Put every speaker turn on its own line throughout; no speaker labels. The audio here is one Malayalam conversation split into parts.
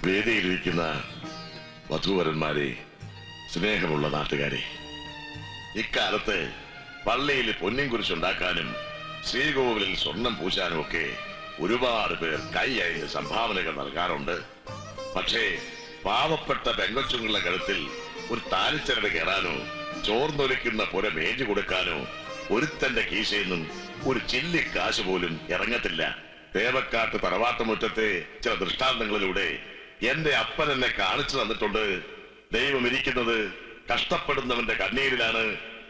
വേദിയിലിരിക്കുന്ന വധൂവരന്മാരെ, സ്നേഹമുള്ള നാട്ടുകാരെ, ഇക്കാലത്ത് പള്ളിയിൽ പൊന്നിൻ കുരിശുണ്ടാക്കാനും ശ്രീകോവിലിൽ സ്വർണം പൂശാനും ഒക്കെ ഒരുപാട് പേർ കൈ അയഞ്ഞ് സംഭാവനകൾ നൽകാറുണ്ട്. പക്ഷേ പാവപ്പെട്ട പെങ്കൊച്ചുങ്ങളുടെ കഴുത്തിൽ ഒരു താലിച്ചരട് കയറാനോ ചോർന്നൊലിക്കുന്ന പുര മേഞ്ഞു കൊടുക്കാനോ ഒരുത്തന്റെ കീശയിൽ നിന്നും ഒരു ചില്ലി കാശ് പോലും ഇറങ്ങത്തില്ല. തേവക്കാട്ട് തറവാട്ടുമുറ്റത്തെ ചില ദൃഷ്ടാന്തങ്ങളിലൂടെ എന്റെ അപ്പൻ എന്നെ കാണിച്ചു തന്നിട്ടുണ്ട്. ദൈവം ഇരിക്കുന്നത് കഷ്ടപ്പെടുന്നവന്റെ കണ്ണീരിലാണ്,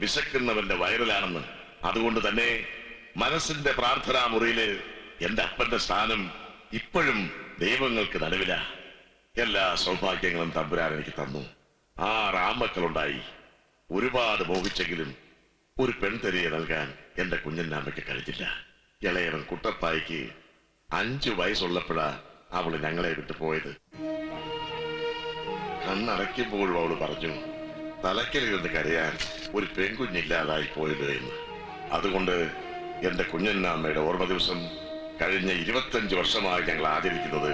വിശക്കുന്നവന്റെ വയറിലാണെന്ന്. അതുകൊണ്ട് തന്നെ മനസ്സിന്റെ പ്രാർത്ഥനാ മുറിയില് എന്റെ അപ്പന്റെ സ്ഥാനം ഇപ്പോഴും ദൈവങ്ങൾക്ക് നടുവില. എല്ലാ സൗഭാഗ്യങ്ങളും തമ്പുരാൻ എനിക്ക് തന്നു. 6 ആൺമക്കളുണ്ടായി. ഒരുപാട് മോഹിച്ചെങ്കിലും ഒരു പെൺതെരിയെ നൽകാൻ എന്റെ കുഞ്ഞന്നാമ്മയ്ക്ക് കഴിഞ്ഞില്ല. ഇളയവൻ കുട്ടപ്പായിക്ക് 5 വയസ്സുള്ളപ്പോഴാ അവള് ഞങ്ങളെ വിട്ടു പോയത്. കണ്ണടയ്ക്കുമ്പോഴും അവള് പറഞ്ഞു, തലക്കലിരുന്ന് കരയാൻ ഒരു പെൺകുഞ്ഞില്ലാതായി പോയത് എന്ന്. അതുകൊണ്ട് എന്റെ കുഞ്ഞന്നാമ്മയുടെ ഓർമ്മ ദിവസം കഴിഞ്ഞ 25 വർഷമായി ഞങ്ങൾ ആചരിക്കുന്നത്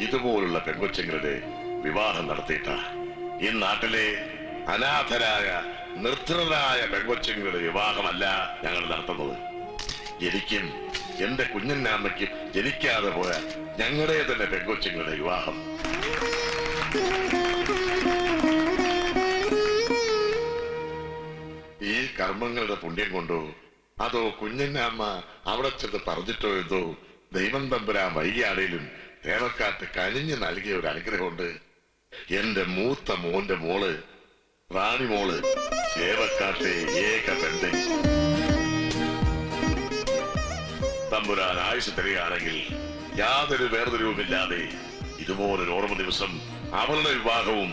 ഇതുപോലുള്ള പെൺകൊച്ചുങ്ങളുടെ വിവാഹം നടത്തിയിട്ടാ. ഈ നാട്ടിലെ അനാഥരായ നിർധനരായ പെൺകൊച്ചുങ്ങളുടെ വിവാഹമല്ല ഞങ്ങൾ നടത്തുന്നത്. എനിക്കും എന്റെ കുഞ്ഞന്നാമ്മയ്ക്കും ജനിക്കാതെ പോയ ഞങ്ങളുടെ തന്നെ പെൺകൊച്ചുങ്ങളുടെ വിവാഹം. ഈ കർമ്മങ്ങളുടെ പുണ്യം കൊണ്ടോ അതോ കുഞ്ഞന്നാമ്മ അവിടെ ചെന്ന് പറഞ്ഞിട്ടോ എന്തോ ദൈവം തമ്പുരാൻ വൈകിയാണേലും തേവക്കാട്ട് കനിഞ്ഞു നൽകിയ ഒരു അനുഗ്രഹമുണ്ട്. എന്റെ മൂത്ത മോന്റെ മോള് റാണിമോള് തേവക്കാട്ടെ ഏക പെണ്ണ്. തമ്പുരാൻ ആയുസ് തരികയാണെങ്കിൽ യാതൊരു വേർതിരിവുമില്ലാതെ ഇതുപോലൊരു ഓർമ്മ ദിവസം അവളുടെ വിവാഹവും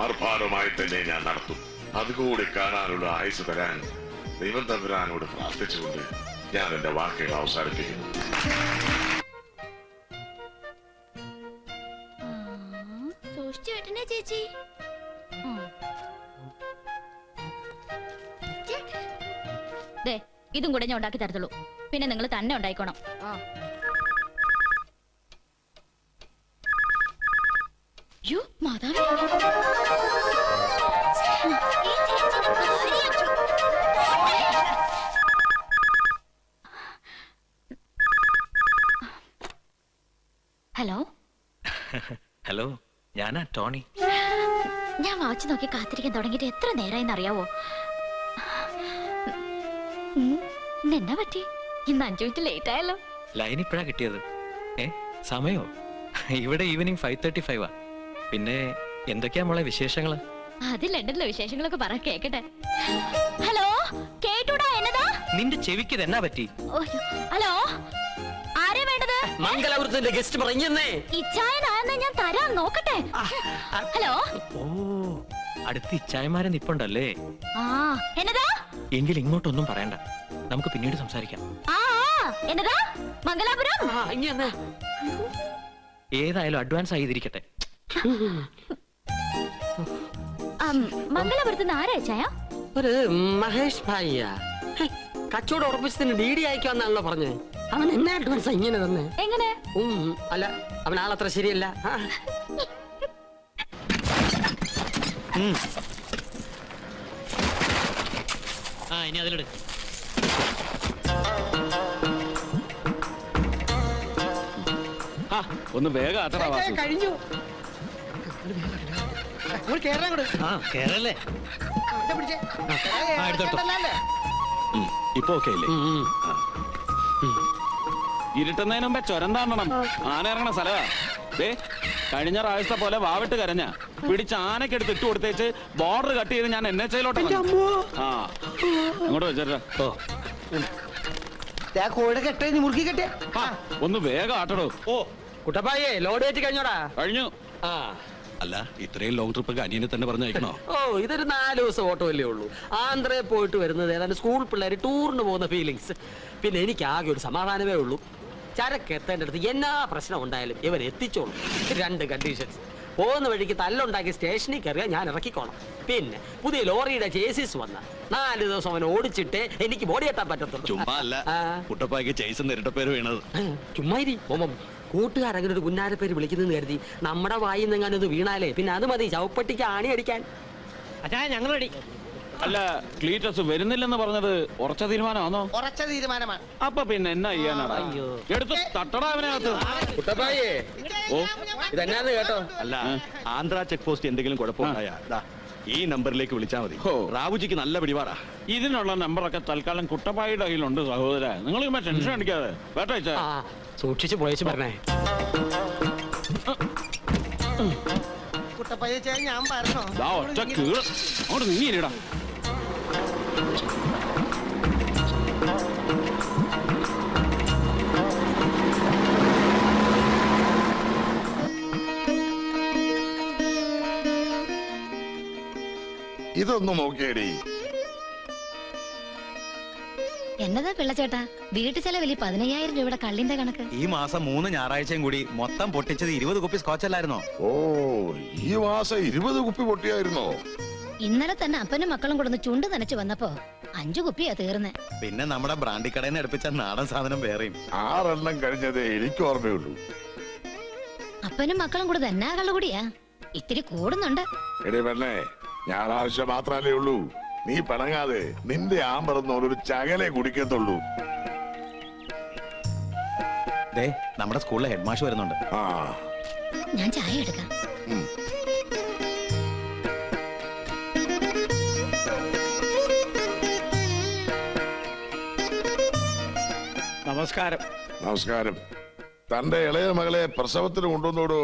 ആർഭാരമായി തന്നെ ഞാൻ നടത്തും. അതുകൂടി കാണാനുള്ള ആയുസ് തരാൻ ദൈവം തമ്പുരാനോട് പ്രാർത്ഥിച്ചുകൊണ്ട് ഞാൻ എന്റെ വാക്കുകൾ അവസാനിപ്പിക്കുന്നു.
ചേച്ചി ഇതും കൂടെ ഞാൻ ഉണ്ടാക്കി തരത്തുള്ളൂ. പിന്നെ നിങ്ങൾ തന്നെ ഉണ്ടായിക്കോണം. മാതാവേ, ഹലോ
ഹലോ, ഞാനാ ടോണി.
ഞാൻ വാച്ച് നോക്കി കാത്തിരിക്കാൻ തുടങ്ങിയിട്ട് എത്ര നേരമായിന്ന് അറിയാവോ? എന്നാ പറ്റി? ഇന്ന് 5 മിനിറ്റ് ലേറ്റ് ആയല്ലോ.
ലൈൻ ഇപ്പഴാ കിട്ടിയത്. സമയോ? ഇവിടെ ഈവനിങ് 5:35. പിന്നെ എന്തൊക്കെയാ മോളെ വിശേഷങ്ങള്?
അത് ലണ്ടനിലെ വിശേഷങ്ങളൊക്കെ പറ കേക്കട്ടെ. ഹലോ, കേട്ടൂടാ? എന്നതാ
നിന്റെ ചെവിക്ക് എന്നാ പറ്റി?
ഹലോ, ആരെ വേണ്ടത്?
മംഗലാപുരത്തിന്റെ ഗസ്റ്റ് പറഞ്ഞേ.
ഇച്ചായനാണെന്ന് ഞാൻ തരാം, നോക്കട്ടെ. ഹലോ.
ഓ, അടുത്ത് ഇച്ചായമാരെ നിപ്പുണ്ടല്ലേ?
എന്നതാ?
എങ്കിൽ ഇങ്ങോട്ടൊന്നും പറയണ്ട, നമുക്ക് പിന്നീട് സംസാരിക്കാം.
എന്നതാ? മംഗലാപുരം?
ഏതായാലും അഡ്വാൻസ് ആയിരിക്കട്ടെ.
മംഗലാപുരത്ത് നിന്ന് ആരാ ചായ?
ഒരു മഹേഷ് ഭായിയാ. കച്ചവടം ഉറപ്പിച്ചതിന് DD അയക്കാന്നാണല്ലോ പറഞ്ഞേ. അവൻ എന്നാ അഡ്വാൻസ് ഇങ്ങനെ തന്നെ?
എങ്ങനെ?
അല്ല, അവൻ ആളത്ര ശരിയല്ല.
ഇനി അതിലെടു.
ഒന്ന് വേഗം
കഴിഞ്ഞു.
കേറല്ലേ?
ഇപ്പൊ ഓക്കെ അല്ലേ? ഇരുട്ടുന്നതിന് മുമ്പേ ചുരം താണ്ടണം. ആന ഇറങ്ങണ സ്ഥലമാ. കഴിഞ്ഞ പ്രാവശ്യത്തെ പോലെ വാവിട്ട് കരഞ്ഞ പിടിച്ച് ആനക്കെടുത്ത് ഇട്ട് കൊടുത്തേച്ച് ബോർഡർ കട്ട് ചെയ്ത് ഞാൻ NHയിലോട്ട് അങ്ങോട്ട് വെച്ചോ. ഒന്ന് വേഗം ആട്ടടോ.
കുട്ടപ്പായേ, ലോഡ് കയറ്റി കഴിഞ്ഞോടാ?
കഴിഞ്ഞു. അല്ല, ഇത്രയും ലോങ് ട്രിപ്പ് അനിയനെ തന്നെ പറഞ്ഞയക്കണോ?
ഇതൊരു 4 ദിവസം ഓട്ടോ അല്ലേ ഉള്ളൂ. ആന്ധ്രയിൽ പോയിട്ട് വരുന്നത് ഏതാണ്ട് സ്കൂൾ പിള്ളേർ ടൂറിന് പോകുന്ന ഫീലിങ്സ്. പിന്നെ എനിക്ക് ആകെ ഒരു സമാധാനമേ ഉള്ളൂ. ചരക്ക് എത്തേണ്ട അടുത്ത് എന്നാ പ്രശ്നം ഉണ്ടായാലും ഇവർ എത്തിച്ചോളും. 2 കണ്ടീഷൻസ്. പോകുന്ന വഴിക്ക് തല്ലുണ്ടാക്കി സ്റ്റേഷനിൽ കയറിയാൽ ഞാൻ ഇറക്കിക്കോണം. പിന്നെ പുതിയ ലോറിയുടെ ചേസിസ് വന്ന 4 ദിവസം അവൻ ഓടിച്ചിട്ട് എനിക്ക് ബോഡി എത്താൻ പറ്റത്തുള്ളൂ.
ചുമ്മാ അല്ല കുട്ടപ്പായ്ക്ക് ചേസ് നേരിട്ട വീണത്.
ചുമ്മാരി ഓമം കൂട്ടുകാരങ്ങനെ ഒരു പുന്നാര പേര് വിളിക്കുന്നെന്ന് കരുതി നമ്മുടെ വായിൽ നിന്നെങ്ങാനത് വീണാലേ പിന്നെ അത് മതി ചവപ്പട്ടിക്ക് ആണി അടിക്കാൻ.
അച്ഛാ ഞങ്ങൾ റെഡി.
അല്ല ക്ലീറ്റസ് വരുന്നില്ലെന്ന് പറഞ്ഞത് ഉറച്ച തീരുമാനമാണോ?
ഉറച്ച തീരുമാനമാണ്.
അപ്പൊ പിന്നെ എന്നാ ചെയ്യാനാണ്?
അയ്യോ.
എടുത്ത് തട്ടടാ അവനകത്ത്.
കുട്ടപ്പായേ
ഓ
ഇതെന്നാന്ന് കേട്ടോ.
അല്ല ആന്ധ്ര ചെക്ക് പോസ്റ്റ് എന്തെങ്കിലും കുഴപ്പമുണ്ടായാ ഈ നമ്പറിലേക്ക് വിളിച്ചാൽ മതി.
ഹോ.
റാവുജിക്ക് നല്ല പിടിപാടാ.
ഇതിനുള്ള നമ്പറൊക്കെ തൽക്കാലം കുട്ടപ്പായുടെ കയ്യിലുണ്ട് സഹോദര. നിങ്ങൾ ഇമ്മ ടെൻഷൻ അടിക്കാതെ വേട്ടോ അച്ഛാ.
ആ സൂക്ഷിച്ചു പോയച്ചു പറഞ്ഞേ.
കുട്ടപ്പയ്യ ഞാൻ പറഞ്ഞോ.
ദാ ഒറ്റ കീറ് അങ്ങോട്ട് നീങ്ങിയിടാ.
ഇതൊന്ന് നോക്കിയേടി.
എന്നതാ പിള്ളച്ചേട്ടാ വീട്ടു ചെലവിൽ 15,000 രൂപയുടെ കള്ളിന്റെ കണക്ക്?
ഈ മാസം 3 ഞായറാഴ്ചയും കൂടി മൊത്തം പൊട്ടിച്ചത് 20 കുപ്പി സ്കോച്ച് അല്ലായിരുന്നോ?
ഓ ഈ മാസം 20 കുപ്പി പൊട്ടിയായിരുന്നോ?
ഇന്നലെ തന്നെ അപ്പനും മക്കളും കൊടുന്ന് ചുണ്ട് നനച്ചു വന്നപ്പോ 5 കുപ്പിയാ തീർന്നേ.
പിന്നെ നമ്മുടെ ബ്രാൻഡി കടയിൽ നിന്ന് എടുപ്പിച്ച നാടൻ സാധനം വേറെയും.
6 എണ്ണം കഴിഞ്ഞതേ എനിക്ക് ഓർമ്മയുള്ളൂ.
അപ്പനും മക്കളും കൂടെ തന്നെ കള്ളുകൂടിയാ ഇത്തിരി കൂടുന്നുണ്ട്.
എടേ പെണ്ണേ, ഞായറാഴ്ച മാത്രല്ലേ ഉള്ളൂ. നീ പിണങ്ങാതെ നിന്റെ ആമ്പറന്നോടൊരു ചകലെ കുടിക്കത്തുള്ളൂ.
ദേ നമ്മുടെ സ്കൂളിലെ ഹെഡ് മാഷ് വരുന്നുണ്ട്.
ആ
ഞാൻ ചായ എടുക്കാം.
നമസ്കാരം.
നമസ്കാരം. തന്റെ ഇളയ മകളെ പ്രസവത്തിന് കൊണ്ടുവന്നോടോ?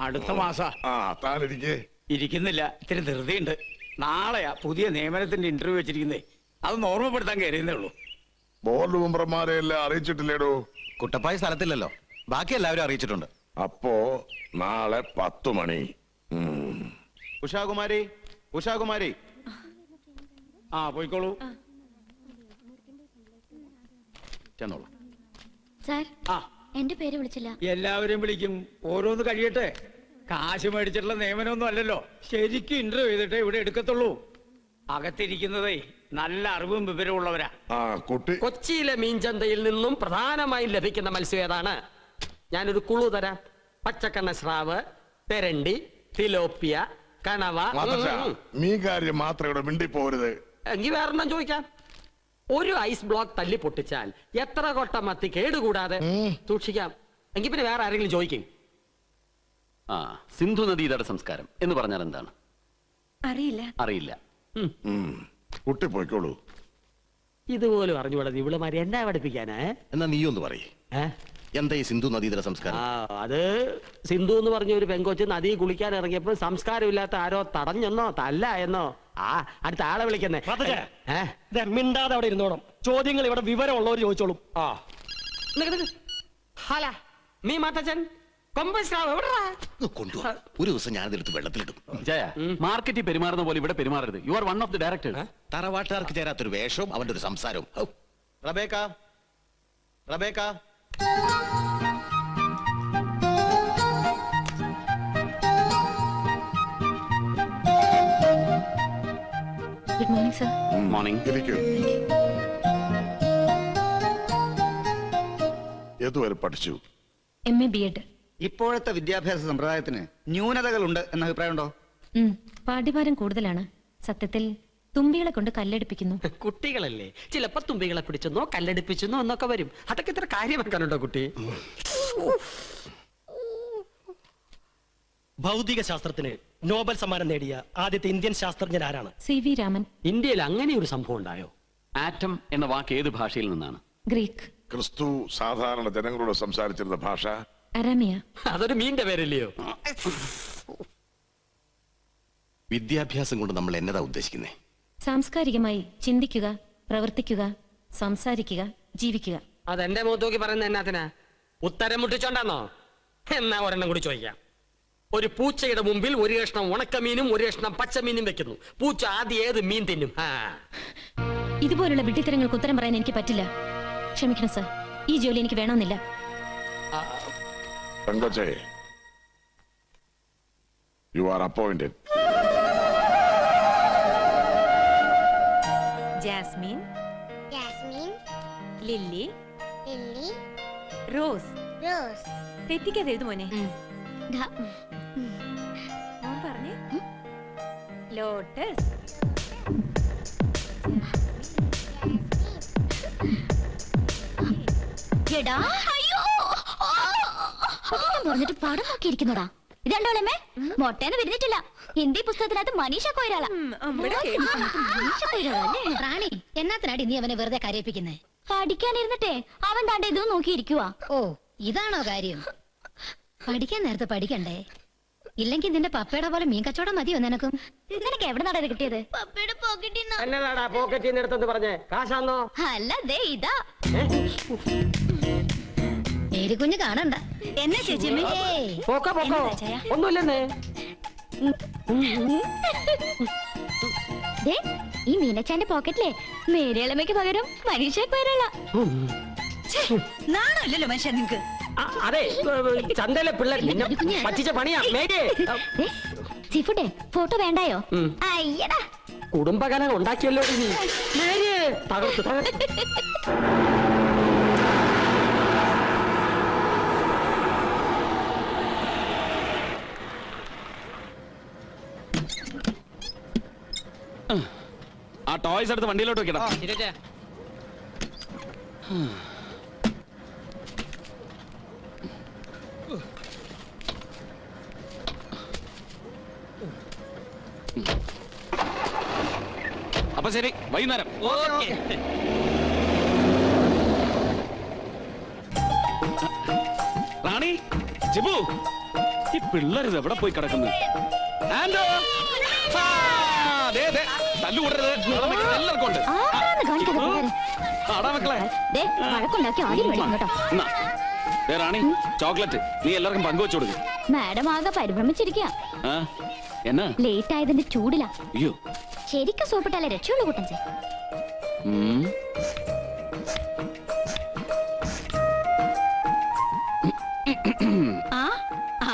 അടുത്ത മാസ.
ആ താനിരിക്കേ.
ഇരിക്കുന്നില്ല, ഇത്തിരി ധൃതിയുണ്ട്. നാളെയാ പുതിയ നിയമനത്തിന്റെ ഇന്റർവ്യൂ വെച്ചിരിക്കുന്നേ. അതൊന്ന് ഓർമ്മപ്പെടുത്താൻ കയറിയുന്നേ ഉള്ളൂ.
ബോർഡ് മെമ്പർമാരെ എല്ലാം അറിയിച്ചിട്ടില്ലേടോ?
കുട്ടപ്പായ സ്ഥലത്തില്ലല്ലോ, ബാക്കി എല്ലാവരും അറിയിച്ചിട്ടുണ്ട്.
അപ്പോ നാളെ 10 മണി.
ഉഷാകുമാരി, ഉഷാകുമാരി.
ആ പോയിക്കോളൂ.
ചെന്നോളൂ.
സാർ
ആ
എന്റെ പേര് വിളിച്ചില്ല.
എല്ലാവരും വിളിക്കും, ഓരോന്ന് കഴിയട്ടെ. കാശ് മേടിച്ചിട്ടുള്ള നിയമനമൊന്നും അല്ലല്ലോ. ശരിക്കും ഇന്റർവ്യൂ ചെയ്തിട്ടേ ഇവിടെ എടുക്കത്തുള്ളൂ. അകത്തിരിക്കുന്നതേ നല്ല അറിവും വിവരമുള്ളവരാ.
ആ കുട്ടി.
കൊച്ചിയിലെ മീൻചന്തയിൽ നിന്നും പ്രധാനമായും ലഭിക്കുന്ന മത്സ്യം ഏതാണ്? ഞാനൊരു കുളു തരാം. പച്ചക്കണ്ണ സ്രാവ്, തെരണ്ടി, തിലോപ്പിയ, കണവ.
നീ കാര്യം മാത്രം ഇവിടെ മിണ്ടിപ്പോരുത്.
എങ്കിൽ വേറെണ്ണം ചോദിക്കാം. ഒരു ഐസ് ബ്ലോക്ക് തല്ലി പൊട്ടിച്ചാൽ എത്ര കൊട്ട മത്തി കേടുകൂടാതെ സൂക്ഷിക്കാം? എങ്കിൽ പിന്നെ വേറെ ആരെങ്കിലും ചോദിക്കും.
ആ സിന്ധു നദീതട സംസ്കാരം എന്ന് പറഞ്ഞാൽ എന്താണ്?
അറിയില്ല.
അറിയില്ല.
കുട്ടി പോയിക്കോളൂ.
ഇതുപോലും അറിഞ്ഞുകൂടാ ഇവളുമാരി എന്നാ പഠിപ്പിക്കാനാ?
എന്നാ നീ ഒന്ന് പറയേ, എന്താ ഈ സിന്ധു നദീതര സംസ്കാരം?
അത് സിന്ധു എന്ന് പറഞ്ഞ ഒരു പെങ്കൊച്ച് നദി കുളിക്കാൻ ഇറങ്ങിയപ്പോൾ സംസ്കാരമില്ലാത്ത ആരോ തടഞ്ഞെന്നോ തല്ല എന്നോ. ആ അടുത്ത ആളെ വിളിക്കുന്നേ.
മിണ്ടാതെ അവിടെ ഇരുന്നോണം. ചോദ്യങ്ങൾ ഇവിടെ വിവരമുള്ളവർ ചോദിച്ചോളും.
ഹല മീ മാത്തച്ഛൻ
കൊണ്ടുവാ, ഒരു ദിവസം ഞാനിതെടുത്ത് വെള്ളത്തിലിടും.
ജയ, മാർക്കറ്റിൽ പെരുമാറുന്ന പോലെ ഇവിടെ പെരുമാറരുത്. You are one of the directors.
തറവാട്ടുകാർക്ക് ചേരാത്തൊരു വേഷവും അവന്റെ ഒരു സംസാരവും. Rebecca, Rebecca.
Good morning sir.
Morning.
ഇരിക്കൂ. ഏതുവരെ പഠിച്ചു?
MA B.Ed.
ഇപ്പോഴത്തെ വിദ്യാഭ്യാസ സമ്പ്രദായത്തിന് ന്യൂനതകളുണ്ട് എന്ന അഭിപ്രായമുണ്ടോ?
പാഠ്യഭാരം കൂടുതലാണ്. സത്യത്തിൽ തുമ്പികളെ കൊണ്ട് കല്ലെടുപ്പിക്കുന്നു.
കുട്ടികളല്ലേ, ചിലപ്പോ തുമ്പികളെ പിടിച്ചെന്നോ കല്ലടിപ്പിച്ചെന്നോ എന്നൊക്കെ വരും. അതൊക്കെ ഇത്ര കാര്യമാക്കാനുണ്ടോ കുട്ടി?
ഭൗതിക ശാസ്ത്രത്തിന് നോബൽ സമ്മാനം നേടിയ ആദ്യത്തെ ഇന്ത്യൻ ശാസ്ത്രജ്ഞൻ ആരാണ്?
CV രാമൻ.
ഇന്ത്യയിൽ അങ്ങനെ ഒരു സംഭവം ഉണ്ടായോ?
ആറ്റം എന്ന വാക്ക് ഏത് ഭാഷയിൽ നിന്നാണ്?
ഗ്രീക്ക്.
ക്രിസ്തു സാധാരണ ജനങ്ങളോട് സംസാരിച്ചിരുന്ന ഭാഷ?
അരാമിയ.
അതൊരു മീന്റെ പേരല്ലയോ?
വിദ്യാഭ്യാസം കൊണ്ട് നമ്മൾ എന്നതാ ഉദ്ദേശിക്കുന്നേ?
സാംസ്കാരികമായി ചിന്തിക്കുക, പ്രവർത്തിക്കുക, സംസാരിക്കുക, ജീവിക്കുക.
അതെന്റെ മുഖത്തോക്കി പറയുന്ന എന്നാത്തിനാ? ഉത്തരം മുട്ടിച്ചോണ്ടാന്നോ? എന്നാ ഒരെണ്ണം കൂടി ചോദിക്കാം. ഒരു പൂച്ചയുടെ മുമ്പിൽ ഒരു കഷ്ണം ഉണക്കമീനും ഒരു കഷ്ണം പച്ചമീനും വെക്കുന്നു. പൂച്ച ആദ്യം ഏത് മീൻ തിന്നും?
ഇതുപോലുള്ള വിഡ്ഢിത്തരങ്ങൾക്ക് ഉത്തരം പറയാൻ എനിക്ക് പറ്റില്ല. ക്ഷമിക്കണം സർ, ഈ ജോലി എനിക്ക് വേണമെന്നില്ല.
പെങ്കൊച്ചേ, you are appointed.
Jasmine,
jasmine,
lily,
lily,
rose.
Rose.
തെറ്റിക്കാതെ എഴുതു മോനെ. മോൻ പറഞ്ഞേ. ലോട്ടസ്.
എടാ അയ്യോ പറഞ്ഞിട്ട് പടം നോക്കിയിരിക്കുന്നോടാ. ഇതണ്ടോളമ്മേ മൊട്ടേന്ന് വിരിഞ്ഞിട്ടില്ല. ഹിന്ദി പുസ്തകത്തിനകത്ത് മനീഷ കൊയ്രാളാ.
റാണി, എന്നാത്തിനാടി നീ അവനെ വെറുതെ കരയിപ്പിക്കുന്നേ?
പഠിക്കാനിരുന്നിട്ടേ അവൻ താണ്ട ഇതൊന്നും നോക്കിയിരിക്കുവാ.
ഓ, ഇതാണോ കാര്യം? പഠിക്കാൻ നേരത്തെ പഠിക്കണ്ടേ? ഇല്ലെങ്കിൽ നിന്റെ പപ്പയുടെ പോലെ മീൻ കച്ചവടം മതിയോ നിനക്കും?
നിനക്ക് എവിടെ നടാ ഇത് കിട്ടിയത്?
പപ്പയുടെ പോക്കറ്റിൽ
എന്നതാടാ പോക്കറ്റിൽ നിന്ന് എടുത്തെന്ന് പറഞ്ഞേ? കാശാന്നോ?
അല്ല ദേ ഇതാ.
കുഞ്ഞ് കാണണ്ട.
എന്നാ ചേച്ചി?
പോക്കോ പോക്കോ, ഒന്നുമില്ലെന്നേ.
ദേ ഈ മീനച്ചാന്റെ പോക്കറ്റിലെ മേരിയളമ്മയ്ക്ക് പകരം മനീഷ കൊയ്രാളാ.
നാണോ ഇല്ലല്ലോ മനുഷ്യ നിങ്ങക്ക്?
അതെ, ചന്തയിലെ പിള്ളേർ പറ്റിച്ച പണിയാ.
സീഫുഡേ ഫോട്ടോ വേണ്ടായോ? അയ്യടാ
കുടുംബകലം ഉണ്ടാക്കിയല്ലോ നീ. തകർത്തു തകർത്തു.
ആ ടോയ്സ് എടുത്ത് വണ്ടിയിലോട്ട് വെക്കടാ. അപ്പൊ ശരി, വൈകുന്നേരം. റാണി, ജിബു, ഈ പിള്ളേർ എവിടെ പോയി കിടക്കുന്നു? ആൻഡോ, തല്ലുകൂടരുത്, എല്ലാവർക്കും ഉണ്ട്. ആടാ മക്കളെ. റാണി, ചോക്ലേറ്റ് നീ എല്ലാവർക്കും പങ്കുവെച്ചു കൊടുക്കും.
മാഡം ആകെ പരിഭ്രമിച്ചിരിക്കുക.
എന്നാ
ലേറ്റ് ആയതിന്റെ ചൂടിലാ.
അയ്യോ,
ശരിക്കും സോപ്പിട്ടാലേ രക്ഷയുള്ളൂ കൂട്ടൻസേ.
ആ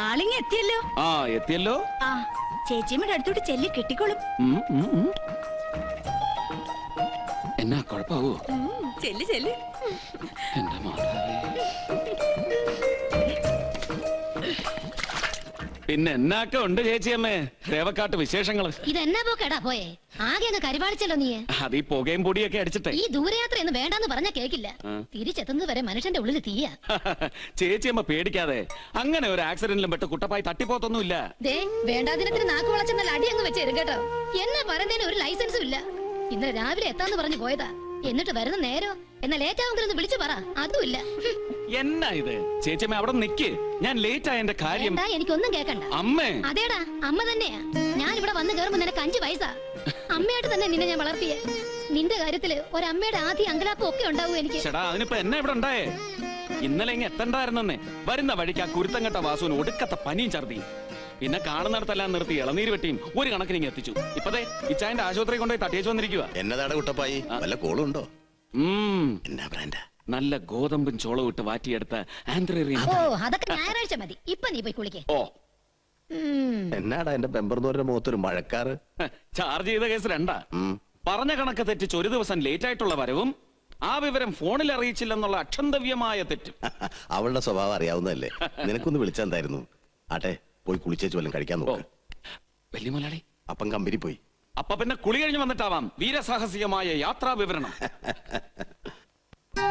ആളിങ്ങ എത്തിയല്ലോ.
എത്തിയല്ലോ.
ആ ചേച്ചിയമ്മയുടെ അടുത്തോട്ട് ചെല്ലി കെട്ടിക്കോളും.
എന്നാ കുഴപ്പാവോ?
ചെല്ല് ചെല്ല്.
എന്റെ മാതാവേ. പിന്നെ എന്നാക്കെ ഉണ്ട് ചേച്ചിയമ്മേ സേവക്കാട്ട് വിശേഷങ്ങള്?
ഇതെന്നാ പോക്കെടാ പോയെ? ആകെ അങ്ങ് കരിവാളിച്ചല്ലോ നീ.
അത് ഈ പുകയും പൊടിയൊക്കെ അടിച്ചിട്ടേ.
ഈ ദൂരയാത്രയൊന്നും വേണ്ടാന്ന് പറഞ്ഞാ കേക്കില്ല. തിരിച്ചെത്തുന്നത് വരെ മനുഷ്യന്റെ ഉള്ളിൽ തീയ.
ചേച്ചിയമ്മ പേടിക്കാതെ, അങ്ങനെ ഒരു ആക്സിഡന്റിലും പെട്ട് കുട്ടപ്പായി തട്ടിപ്പോത്തൊന്നുമില്ല.
ദേ വേണ്ടാതിനത്തിന് നാക്ക് വളച്ചെന്നാൽ അടി അങ്ങ് വെച്ചേരും കേട്ടോ. എന്നാ പറയുന്നതിന് ഒരു ലൈസൻസും ഇല്ല. ഇന്നലെ രാവിലെ എത്താന്ന് പറഞ്ഞു പോയതാ. എന്നിട്ട് വരുന്ന നേരോ എന്നാ ലേറ്റ് ആവുമെന്ന് വിളിച്ചു പറ. അതുമില്ല.
എന്നാ ഇത് ചേച്ചിയമ്മ അവിടെ നിക്ക്, ഞാൻ ലേറ്റ് ആയതിന്റെ കാര്യം.
എനിക്കൊന്നും കേക്കണ്ട.
അമ്മേ.
അതേടാ അമ്മ തന്നെയാ. ഞാൻ ഇവിടെ വന്ന് കയറുമ്പോ നിനക്ക് 5 വയസ്സാ. അമ്മയായിട്ട് തന്നെ നിന്നെ ഞാൻ വളർത്തിയേ. നിന്റെ കാര്യത്തില് ഒരമ്മയുടെ ആദ്യ അങ്കലാപ്പും ഒക്കെ ഉണ്ടാവും എനിക്ക്.
ചേട്ടാ, അതിനിപ്പോ എന്നെ ഇവിടെ ഉണ്ടായേ. ഇന്നലെ ഇങ്ങ എത്തണ്ടായിരുന്നെ. വരുന്ന വഴിക്ക് ആ കുരുത്തങ്കട്ട വാസുവിന് ഒടുക്കത്തെ പനിയും ഛർദി. പിന്നെ കാണുന്നിടത്തെല്ലാം നിർത്തി ഇളനീര് വെട്ടിയും ഒരു കണക്കിന് എത്തിച്ചു. ഇപ്പതേ ഇച്ചായന്റെ ആശുപത്രി കൊണ്ടുപോയി തട്ടിയേച്ചു വന്നിരിക്കുക.
എന്നതാണ് കുട്ടപ്പായി, വല്ല കോളും ഉണ്ടോ?
എന്നാ ബ്രാൻഡാ? നല്ല ഗോതമ്പും ചോളവും ഇട്ട് വാറ്റിയെടുത്ത ആന്ത്രേറിയൻ.
ഓ, അതൊക്കെ ഞായറാഴ്ച മതി. ഇപ്പൊ നീ പോയി കുളിക്കേ.
ഓ,
എന്നാടാ എന്റെ പെമ്പർന്നോരുടെ മുഖത്തൊരു മഴക്കാറ്?
ചാർജ് ചെയ്ത കേസ് 2. പറഞ്ഞ കണക്ക് തെറ്റിച്ച് ഒരു ദിവസം ലേറ്റ് ആയിട്ടുള്ള വരവും ആ വിവരം ഫോണിൽ അറിയിച്ചില്ലെന്നുള്ള അക്ഷന്തവ്യമായ തെറ്റും.
അവളുടെ സ്വഭാവം അറിയാവുന്നതല്ലേ. നിനക്കൊന്ന് വിളിച്ചെന്തായിരുന്നു? ആട്ടെ, പോയി കുളിച്ചേച്ച് വല്ലതും കഴിക്കാൻ നോക്ക്.
വലിയ മുതലാളി
അപ്പം കമ്പനി പോയി.
അപ്പൊ പിന്നെ കുളി കഴിഞ്ഞ് വന്നിട്ടാവാം വീരസാഹസികമായ യാത്രാ വിവരണം.